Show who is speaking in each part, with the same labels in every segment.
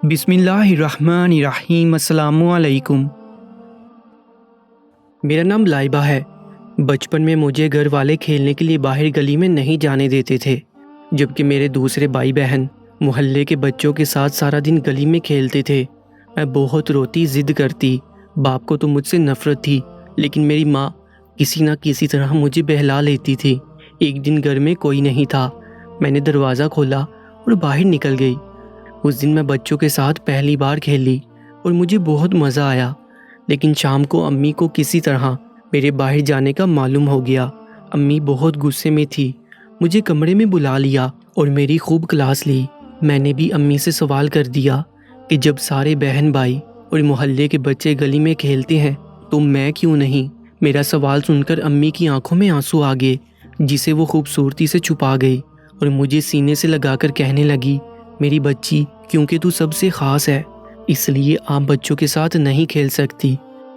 Speaker 1: بسم اللہ الرحمن الرحیم۔ السلام علیکم۔ میرا نام لائبہ ہے۔ بچپن میں مجھے گھر والے کھیلنے کے لیے باہر گلی میں نہیں جانے دیتے تھے، جبکہ میرے دوسرے بھائی بہن محلے کے بچوں کے ساتھ سارا دن گلی میں کھیلتے تھے۔ میں بہت روتی، ضد کرتی۔ باپ کو تو مجھ سے نفرت تھی، لیکن میری ماں کسی نہ کسی طرح مجھے بہلا لیتی تھی۔ ایک دن گھر میں کوئی نہیں تھا، میں نے دروازہ کھولا اور باہر نکل گئی۔ اس دن میں بچوں کے ساتھ پہلی بار کھیلی اور مجھے بہت مزہ آیا، لیکن شام کو امی کو کسی طرح میرے باہر جانے کا معلوم ہو گیا۔ امی بہت غصے میں تھی، مجھے کمرے میں بلا لیا اور میری خوب کلاس لی۔ میں نے بھی امی سے سوال کر دیا کہ جب سارے بہن بھائی اور محلے کے بچے گلی میں کھیلتے ہیں تو میں کیوں نہیں؟ میرا سوال سن کر امی کی آنکھوں میں آنسو آ گئے، جسے وہ خوبصورتی سے چھپا گئی اور مجھے سینے سے لگا کر کہنے لگی، میری بچی، کیونکہ تو سب سے خاص ہے اس لیے عام بچوں کے ساتھ نہیں کھیل سکتی۔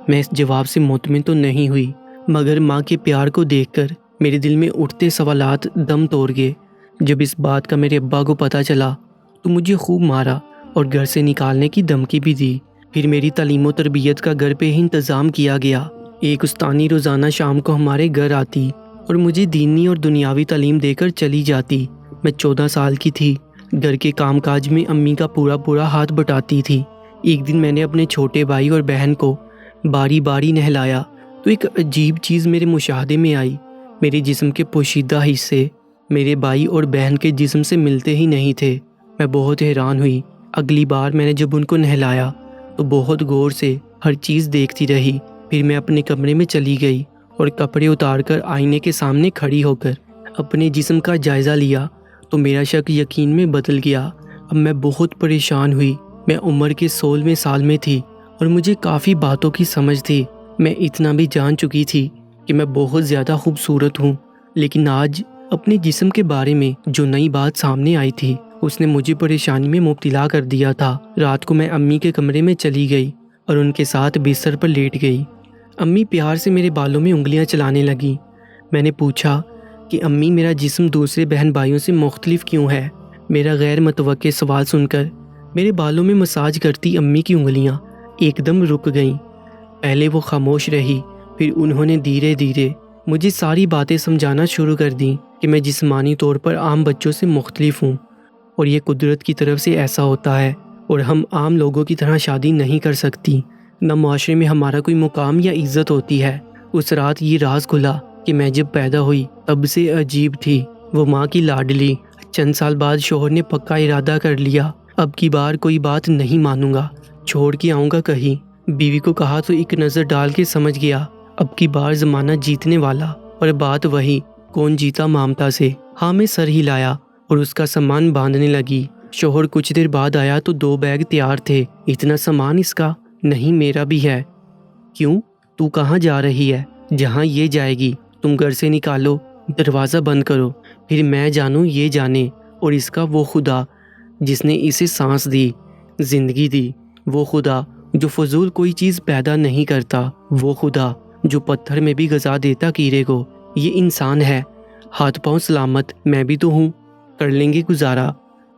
Speaker 1: میں اس جواب سے مطمئن تو نہیں ہوئی، مگر ماں کے پیار کو دیکھ کر میرے دل میں اٹھتے سوالات دم توڑ گئے۔ جب اس بات کا میرے ابا کو پتہ چلا تو مجھے خوب مارا اور گھر سے نکالنے کی دھمکی بھی دی۔ پھر میری تعلیم و تربیت کا گھر پہ ہی انتظام کیا گیا۔ ایک استانی روزانہ شام کو ہمارے گھر آتی اور مجھے دینی اور دنیاوی تعلیم دے کر چلی جاتی۔ میں 14 سال کی تھی۔ گھر کے کام کاج میں امی کا پورا ہاتھ بٹاتی تھی۔ ایک دن میں نے اپنے چھوٹے بھائی اور بہن کو باری باری نہلایا تو ایک عجیب چیز میرے مشاہدے میں آئی۔ میرے جسم کے پوشیدہ حصے میرے بھائی اور بہن کے جسم سے ملتے ہی نہیں تھے۔ میں بہت حیران ہوئی۔ اگلی بار میں نے جب ان کو نہلایا تو بہت غور سے ہر چیز دیکھتی رہی۔ پھر میں اپنے کمرے میں چلی گئی اور کپڑے اتار کر آئینے کے سامنے کھڑی ہو کر اپنے جسم کا جائزہ لیا تو میرا شک یقین میں بدل گیا۔ اب میں بہت پریشان ہوئی۔ میں عمر کے 16ویں سال میں تھی اور مجھے کافی باتوں کی سمجھ تھی۔ میں اتنا بھی جان چکی تھی کہ میں بہت زیادہ خوبصورت ہوں، لیکن آج اپنے جسم کے بارے میں جو نئی بات سامنے آئی تھی اس نے مجھے پریشانی میں مبتلا کر دیا تھا۔ رات کو میں امی کے کمرے میں چلی گئی اور ان کے ساتھ بستر پر لیٹ گئی۔ امی پیار سے میرے بالوں میں انگلیاں چلانے لگی۔ میں نے پوچھا کہ امی، میرا جسم دوسرے بہن بھائیوں سے مختلف کیوں ہے؟ میرا غیر متوقع سوال سن کر میرے بالوں میں مساج کرتی امی کی انگلیاں ایک دم رک گئیں۔ پہلے وہ خاموش رہی، پھر انہوں نے دھیرے دھیرے مجھے ساری باتیں سمجھانا شروع کر دیں کہ میں جسمانی طور پر عام بچوں سے مختلف ہوں اور یہ قدرت کی طرف سے ایسا ہوتا ہے، اور ہم عام لوگوں کی طرح شادی نہیں کر سکتی، نہ معاشرے میں ہمارا کوئی مقام یا عزت ہوتی ہے۔ اس رات یہ راز کھلا کہ میں جب پیدا ہوئی تب سے عجیب تھی، وہ ماں کی لاڈلی۔ چند سال بعد شوہر نے پکا ارادہ کر لیا، اب کی بار کوئی بات نہیں مانوں گا، چھوڑ کے آؤں گا کہیں۔ بیوی کو کہا تو ایک نظر ڈال کے سمجھ گیا اب کی بار زمانہ جیتنے والا، پر بات وہی، کون جیتا مامتا سے۔ ہاں، میں سر ہلایا اور اس کا سامان باندھنے لگی۔ شوہر کچھ دیر بعد آیا تو 2 بیگ تیار تھے۔ اتنا سامان اس کا؟ نہیں، میرا بھی ہے۔ کیوں؟ تو کہاں جا رہی ہے؟ جہاں یہ جائے گی۔ تم گھر سے نکالو، دروازہ بند کرو، پھر میں جانوں یہ جانے، اور اس کا وہ خدا جس نے اسے سانس دی، زندگی دی، وہ خدا جو فضول کوئی چیز پیدا نہیں کرتا، وہ خدا جو پتھر میں بھی غذا دیتا کیڑے کو، یہ انسان ہے۔ ہاتھ پاؤں سلامت، میں بھی تو ہوں، کر لیں گے گزارا،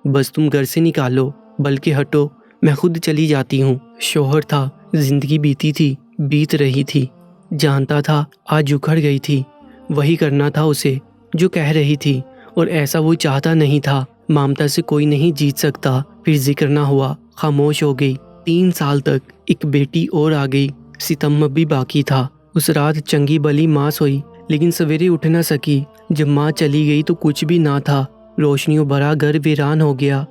Speaker 1: بس تم گھر سے نکالو، بلکہ ہٹو، میں خود چلی جاتی ہوں۔ شوہر تھا، زندگی بیتی تھی، بیت رہی تھی، جانتا تھا آج اکھڑ گئی تھی، وہی کرنا تھا اسے جو کہہ رہی تھی، اور ایسا وہ چاہتا نہیں تھا۔ مامتا سے کوئی نہیں جیت سکتا۔ پھر ذکر نہ ہوا، خاموش ہو گئی۔ 3 سال تک ایک بیٹی اور آ گئی، ستم اب بھی باقی تھا۔ اس رات چنگی بلی ماں سوئی، لیکن سویرے اٹھ نہ سکی۔ جب ماں چلی گئی تو کچھ بھی نہ تھا، روشنیوں بھرا گھر ویران ہو گیا،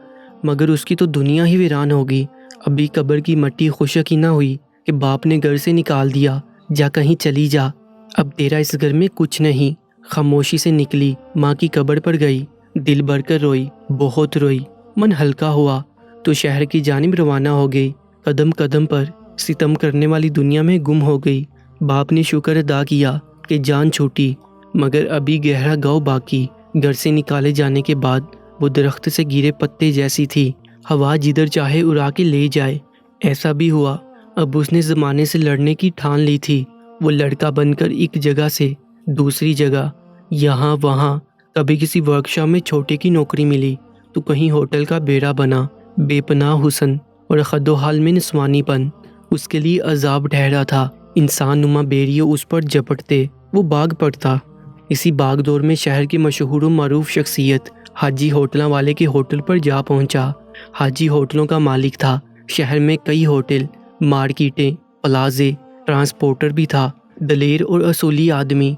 Speaker 1: مگر اس کی تو دنیا ہی ویران ہوگی۔ ابھی قبر کی مٹی خشک ہی نہ ہوئی کہ باپ نے گھر سے نکال دیا، جا کہیں چلی جا، اب تیرا اس گھر میں کچھ نہیں۔ خاموشی سے نکلی، ماں کی قبر پر گئی، دل بھر کر روئی، بہت روئی، من ہلکا ہوا تو شہر کی جانب روانہ ہو گئی۔ قدم قدم پر ستم کرنے والی دنیا میں گم ہو گئی۔ باپ نے شکر ادا کیا کہ جان چھوٹی، مگر ابھی گہرا گاؤ باقی۔ گھر سے نکالے جانے کے بعد وہ درخت سے گرے پتے جیسی تھی، ہوا جدھر چاہے اڑا کے لے جائے۔ ایسا بھی ہوا، اب اس نے زمانے سے لڑنے کی ٹھان لی تھی۔ وہ لڑکا بن کر ایک جگہ سے دوسری جگہ، یہاں وہاں، کبھی کسی ورکشاپ میں چھوٹے کی نوکری ملی تو کہیں ہوٹل کا بیڑا بنا۔ بے پناہ حسن، اور خد و حال میں نسوانی پن اس کے لیے عذاب ٹھہرا تھا۔ انسان نما بیریوں اس پر جپٹتے، وہ باغ پڑتا۔ اسی باغ دور میں شہر کی مشہور و معروف شخصیت حاجی ہوٹلاں والے کے ہوٹل پر جا پہنچا۔ حاجی ہوٹلوں کا مالک تھا۔ شہر میں کئی ہوٹل، مارکیٹیں، پلازے، ٹرانسپورٹر بھی تھا۔ دلیر اور اصولی آدمی،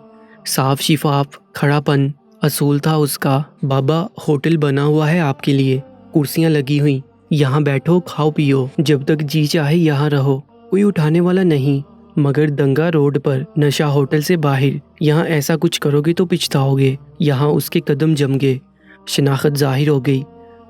Speaker 1: صاف شفاف، کھڑا پن اصول تھا اس کا۔ بابا، ہوٹل بنا ہوا ہے آپ کے لیے، کرسیاں لگی ہوئی، یہاں بیٹھو، کھاؤ پیو، جب تک جی چاہے یہاں رہو، کوئی اٹھانے والا نہیں۔ مگر دنگا روڈ پر، نشہ ہوٹل سے باہر، یہاں ایسا کچھ کرو گے تو پچھتاؤ گے۔ یہاں اس کے قدم جم گئے، شناخت ظاہر ہو گئی۔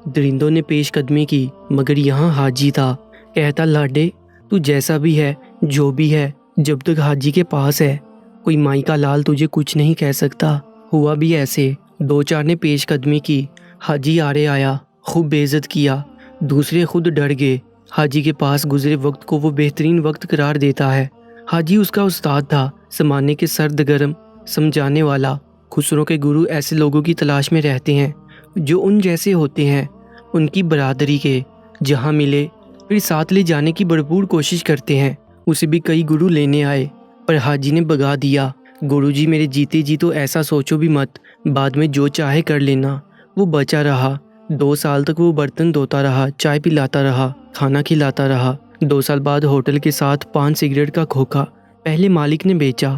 Speaker 1: درندوں نے پیش قدمی کی، مگر یہاں حاجی تھا۔ کہتا، لاڈے تو جیسا بھی ہے، جو بھی ہے، جب تک حاجی کے پاس ہے، کوئی مائی کا لال تجھے کچھ نہیں کہہ سکتا۔ ہوا بھی ایسے، دو چار نے پیش قدمی کی، حاجی آرے آیا، خوب بے عزت کیا، دوسرے خود ڈر گئے۔ حاجی کے پاس گزرے وقت کو وہ بہترین وقت قرار دیتا ہے۔ حاجی اس کا استاد تھا، زمانے کے سرد گرم سمجھانے والا۔ خسروں کے گرو ایسے لوگوں کی تلاش میں رہتے ہیں جو ان جیسے ہوتے ہیں، ان کی برادری کے، جہاں ملے پھر ساتھ لے جانے کی بھرپور کوشش کرتے ہیں۔ اسے بھی کئی گرو لینے آئے، پر حاجی نے بگا دیا۔ گرو جی میرے جیتے جی تو ایسا سوچو بھی مت، بعد میں جو چاہے کر لینا۔ وہ بچا رہا۔ 2 سال تک وہ برتن دھوتا رہا، چائے پلاتا رہا، کھانا کھلاتا رہا۔ 2 سال بعد ہوٹل کے ساتھ پان سگریٹ کا کھوکھا پہلے مالک نے بیچا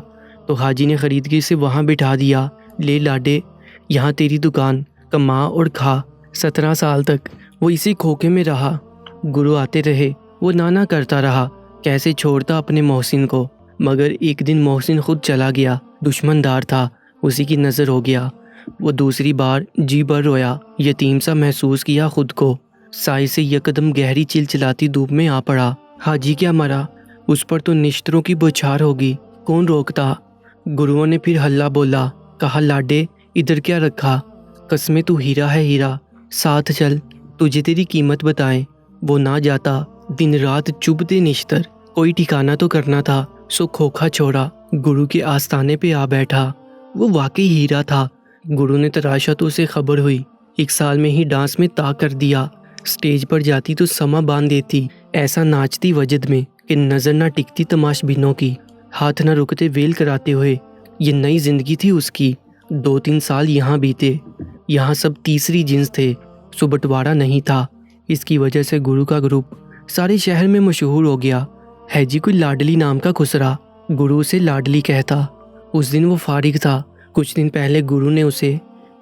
Speaker 1: تو حاجی نے خرید کے اسے وہاں بٹھا دیا۔ لے لاڈے، یہاں تیری دکان، کما اور کھا۔ 17 سال تک وہ اسی کھوکھے میں رہا۔ گرو آتے رہے، وہ نانا کرتا رہا، کیسے چھوڑتا اپنے محسن کو۔ مگر ایک دن محسن خود چلا گیا، دشمن دار تھا، اسی کی نظر ہو گیا۔ وہ دوسری بار جی بھر رویا، یتیم سا محسوس کیا خود کو۔ سائے سے یکدم گہری چلچلاتی دھوپ میں آ پڑا۔ حاجی کیا مرا، اس پر تو نشتروں کی بوچھار ہوگی، کون روکتا۔ گروؤں نے پھر ہلہ بولا، کہا، لاڈے ادھر کیا رکھا، قسمیں تو ہیرا ہے ہیرا، ساتھ چل، تجھے تیری قیمت بتائیں۔ وہ نہ جاتا، دن رات چبھتے نشتر، کوئی ٹھکانہ تو کرنا تھا، سو کھوکھا چھوڑا، گرو کے آستانے پہ آ بیٹھا۔ وہ واقعی ہیرا تھا۔ گرو نے تراشا تو اسے خبر ہوئی، 1 سال میں ہی ڈانس میں طاق کر دیا۔ سٹیج پر جاتی تو سما باندھ دیتی، ایسا ناچتی وجد میں کہ نظر نہ ٹکتی تماش بینوں کی، ہاتھ نہ رکتے ویل کراتے ہوئے۔ یہ نئی زندگی تھی اس کی۔ 2-3 سال یہاں بیتے، یہاں سب تیسری جنس تھے، سو بٹوارا نہیں تھا۔ اس کی وجہ سے گرو کا گروپ سارے شہر میں مشہور ہو گیا۔ ہے جی کوئی لاڈلی نام کا خسرا، گرو سے لاڈلی کہتا۔ اس دن وہ فارغ تھا۔ کچھ دن پہلے گرو نے اسے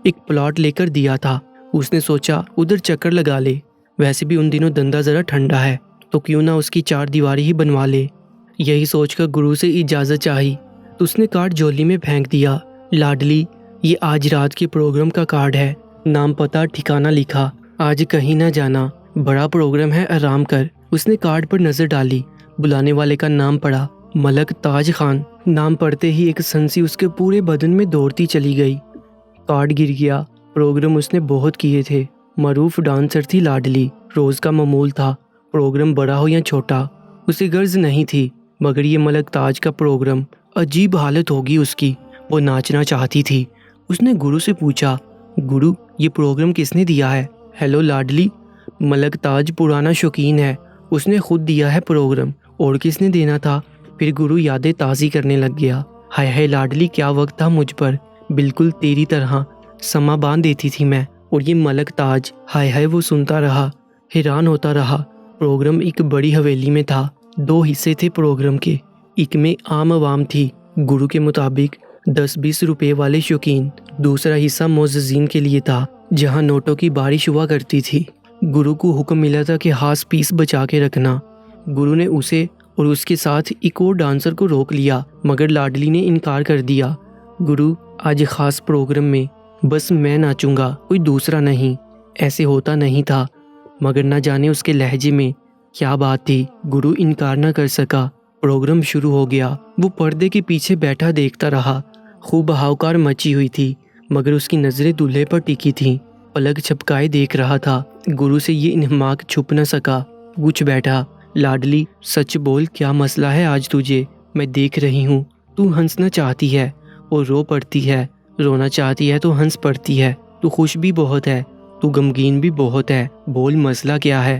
Speaker 1: ایک پلاٹ لے کر دیا تھا۔ اس نے سوچا ادھر چکر لگا لے، ویسے بھی ان دنوں دندہ ذرا ٹھنڈا ہے تو کیوں نہ اس کی 4 دیواری ہی بنوا لے۔ یہی سوچ کر گرو سے اجازت چاہی تو اس نے کارڈ جولی میں پھینک دیا۔ لاڈلی، یہ آج رات کے پروگرام کا کارڈ ہے، نام پتہ ٹھکانہ لکھا، آج کہیں نہ جانا، بڑا پروگرام ہے، آرام کر۔ اس نے کارڈ پر نظر ڈالی، بلانے والے کا نام پڑھا، ملک تاج خان۔ نام پڑھتے ہی ایک سنسی اس کے پورے بدن میں دوڑتی چلی گئی۔ کارڈ گر گیا۔ پروگرام اس نے بہت کیے تھے، معروف ڈانسر تھی لاڈلی، روز کا معمول تھا، پروگرام بڑا ہو یا چھوٹا اسے غرض نہیں تھی، مگر یہ ملک تاج کا پروگرام عجیب حالت ہوگی اس کی، وہ ناچنا چاہتی تھی۔ اس نے گرو سے پوچھا، گرو یہ پروگرام کس نے دیا ہے؟ ہیلو لاڈلی، ملک تاج پرانا شوقین ہے، اس نے خود دیا ہے پروگرام، اور کس نے دینا تھا؟ پھر گرو یادیں تازی کرنے لگ گیا۔ ہائے ہائے لاڈلی، کیا وقت تھا مجھ پر، بالکل تیری طرح سما باندھ دیتی تھی میں، اور یہ ملک تاج، ہائے ہائے۔ وہ سنتا رہا، حیران ہوتا رہا۔ پروگرام ایک بڑی حویلی میں تھا، 2 حصے تھے پروگرام کے، ایک میں عام عوام تھی، گرو کے مطابق 10-20 روپے والے شوقین، دوسرا حصہ معززین کے لیے تھا، جہاں نوٹوں کی بارش ہوا کرتی تھی۔ گرو کو حکم ملا تھا کہ خاص پیس بچا کے رکھنا۔ گرو نے اسے اور اس کے ساتھ ایک اور ڈانسر کو روک لیا، مگر لاڈلی نے انکار کر دیا۔ گرو، آج خاص پروگرام میں بس میں ناچوں گا، کوئی دوسرا نہیں۔ ایسے ہوتا نہیں تھا، مگر نہ جانے اس کے لہجے میں کیا بات تھی، گرو انکار نہ کر سکا۔ پروگرام شروع ہو گیا۔ وہ پردے کے پیچھے بیٹھا دیکھتا رہا۔ خوب ہاؤکار مچی ہوئی تھی، مگر اس کی نظریں دولہے پر ٹکی تھیں، پلک چھپکائے دیکھ رہا تھا۔ گرو سے یہ انہماک چھپ نہ سکا، پوچھ بیٹھا، لاڈلی سچ بول، کیا مسئلہ ہے آج تجھے؟ میں دیکھ رہی ہوں تو ہنسنا چاہتی ہے اور رو پڑتی ہے، رونا چاہتی ہے تو ہنس پڑتی ہے، تو خوش بھی بہت ہے، تو غمگین بھی بہت ہے، بول مسئلہ کیا ہے؟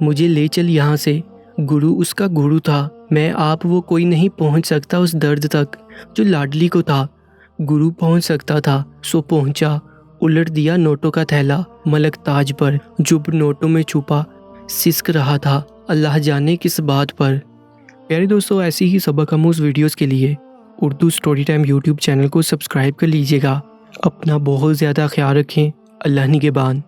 Speaker 1: مجھے لے چل یہاں سے۔ گرو اس کا گرو تھا، میں آپ وہ کوئی نہیں پہنچ سکتا اس درد تک جو لاڈلی کو تھا۔ گرو پہنچ سکتا تھا سو پہنچا، الٹ دیا نوٹوں کا تھیلا ملک تاج پر جو نوٹوں میں چھپا سسک رہا تھا، اللہ جانے کس بات پر۔ پیارے دوستو، ایسی ہی سبق آموز ویڈیوز کے لیے Urdu story time YouTube channel کو سبسکرائب کر لیجیے گا۔ اپنا بہت زیادہ خیال رکھیں۔ اللہ نگہبان۔